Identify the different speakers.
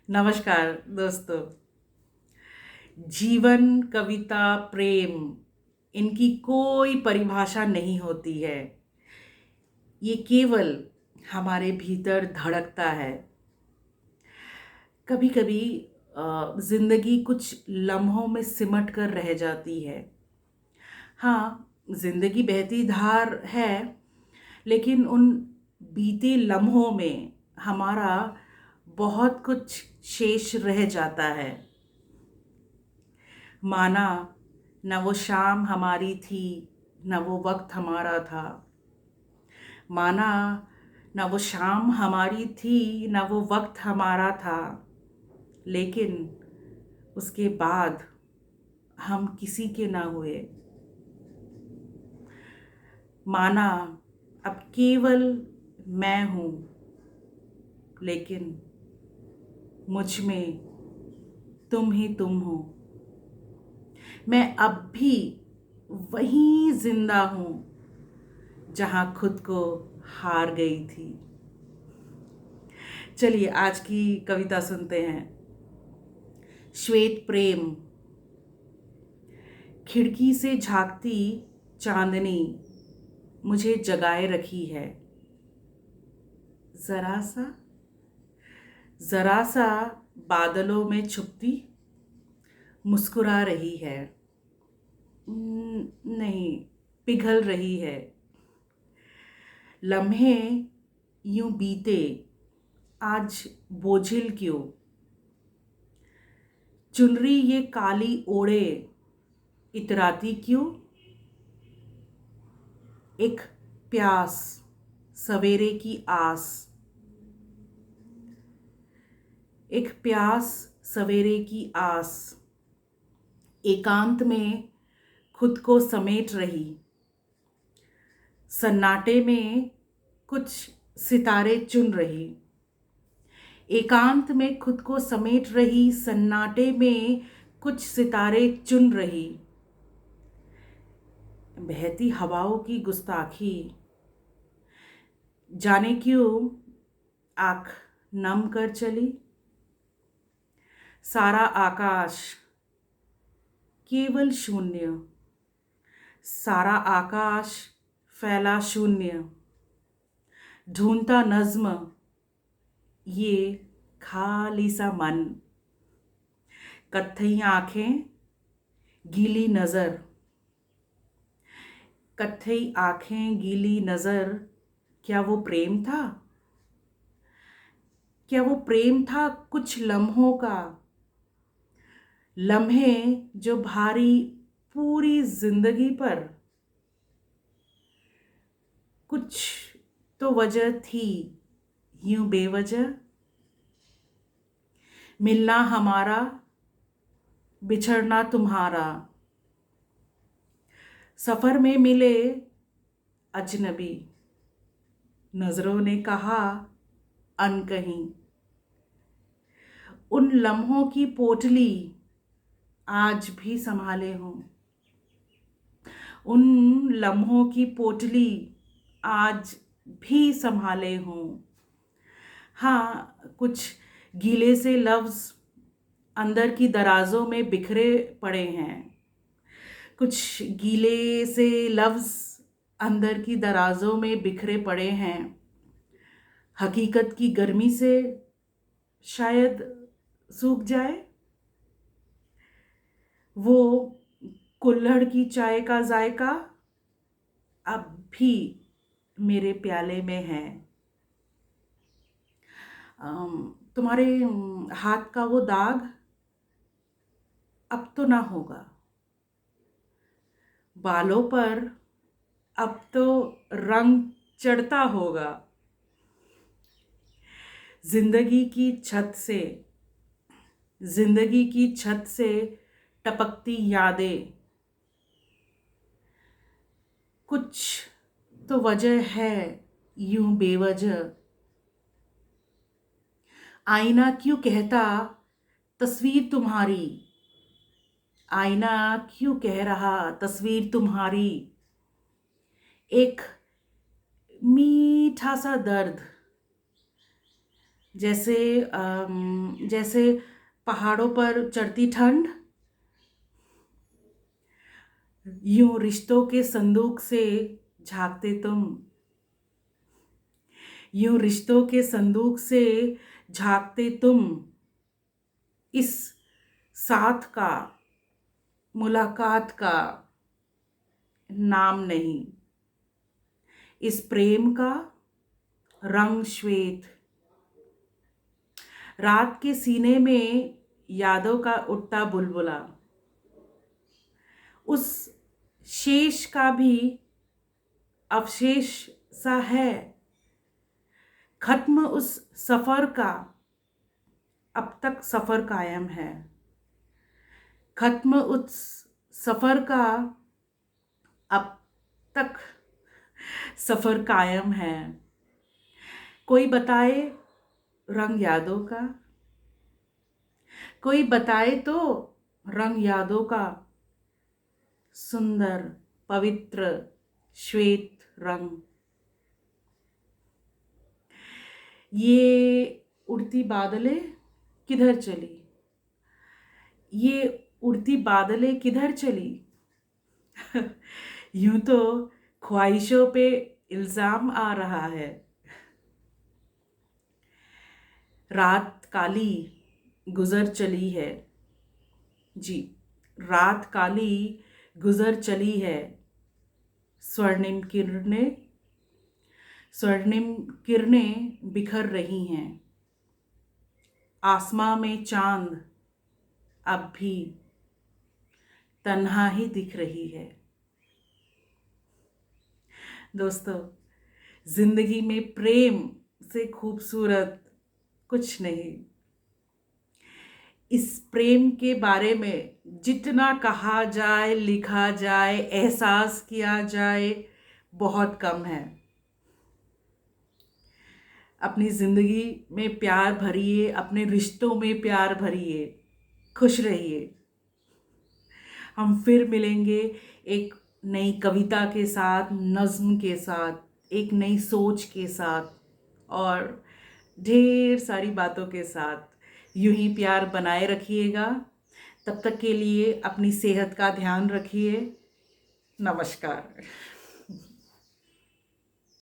Speaker 1: नमस्कार दोस्तों। जीवन, कविता, प्रेम इनकी कोई परिभाषा नहीं होती है। ये केवल हमारे भीतर धड़कता है। कभी-कभी ज़िंदगी कुछ लम्हों में सिमट कर रह जाती है। हाँ, ज़िंदगी बहती धार है, लेकिन उन बीते लम्हों में हमारा बहुत कुछ शेष रह जाता है। माना न वो शाम हमारी थी, न वो वक्त हमारा था। माना न वो शाम हमारी थी, न वो वक्त हमारा था। लेकिन उसके बाद हम किसी के ना हुए। माना अब केवल मैं हूँ, लेकिन मुझ में तुम ही तुम हो। मैं अब भी वहीं जिंदा हूँ जहाँ खुद को हार गई थी। चलिए आज की कविता सुनते हैं। श्वेत प्रेम। खिड़की से झांकती चांदनी मुझे जगाए रखी है। जरा सा जरा सा बादलों में छुपती मुस्कुरा रही है। नहीं, पिघल रही है। लम्हे यूं बीते, आज बोझिल क्यों। चुनरी ये काली ओढ़े, इतराती क्यों। एक प्यास, सवेरे की आस। एक प्यास, सवेरे की आस। एकांत में खुद को समेट रही। सन्नाटे में कुछ सितारे चुन रही। एकांत में खुद को समेट रही, सन्नाटे में कुछ सितारे चुन रही। बहती हवाओं की गुस्ताखी, जाने क्यों आँख नम कर चली। सारा आकाश केवल शून्य, सारा आकाश फैला शून्य। ढूंढता नज्म ये खाली सा मन। कत्थई आंखें, गीली नजर। कत्थई आंखें, गीली नजर। क्या वो प्रेम था? क्या वो प्रेम था कुछ लम्हों का? लम्हे जो भारी पूरी जिंदगी पर। कुछ तो वजह थी यूं बेवजह। मिलना हमारा, बिछड़ना तुम्हारा। सफर में मिले अजनबी, नजरों ने कहा अनकहीं। उन लम्हों की पोटली आज भी संभाले हूँ। उन लम्हों की पोटली आज भी संभाले हूँ। हाँ, कुछ गीले से लफ्ज़ अंदर की दराजों में बिखरे पड़े हैं। कुछ गीले से लफ्ज़ अंदर की दराजों में बिखरे पड़े हैं। हकीकत की गर्मी से शायद सूख जाए। वो कुल्हड़ की चाय का जायका अब भी मेरे प्याले में है। तुम्हारे हाथ का वो दाग अब तो ना होगा। बालों पर अब तो रंग चढ़ता होगा। जिंदगी की छत से, जिंदगी की छत से टपकती यादें। कुछ तो वजह है यूं बेवजह। आईना क्यों कहता तस्वीर तुम्हारी। आईना क्यों कह रहा तस्वीर तुम्हारी। एक मीठा सा दर्द जैसे जैसे पहाड़ों पर चढ़ती ठंड, यूं रिश्तों के संदूक से झांकते तुम, यूं रिश्तों के संदूक से झांकते तुम, इस साथ का, मुलाकात का नाम नहीं, इस प्रेम का रंग श्वेत, रात के सीने में यादों का उठता बुलबुला, उस शेष का भी अवशेष सा है, खत्म उस सफर का, अब तक सफर कायम है, खत्म उस सफर का, अब तक सफर कायम है। कोई बताए रंग यादों का, कोई बताए तो रंग यादों का, सुंदर पवित्र श्वेत रंग। ये उड़ती बादलें किधर चली, ये उड़ती बादलें किधर चली, यूं तो ख्वाहिशों पे इल्जाम आ रहा है। रात काली गुजर चली है, जी, रात काली गुजर चली है, स्वर्णिम किरणें, स्वर्णिम किरणें बिखर रही हैं, आसमां में चांद अब भी तन्हा ही दिख रही है। दोस्तों, जिंदगी में प्रेम से खूबसूरत कुछ नहीं। इस प्रेम के बारे में जितना कहा जाए, लिखा जाए, एहसास किया जाए, बहुत कम है। अपनी ज़िंदगी में प्यार भरिए, अपने रिश्तों में प्यार भरिए, खुश रहिए। हम फिर मिलेंगे एक नई कविता के साथ, नज़्म के साथ, एक नई सोच के साथ और ढेर सारी बातों के साथ। यूं ही प्यार बनाए रखिएगा। तब तक के लिए अपनी सेहत का ध्यान रखिए। नमस्कार।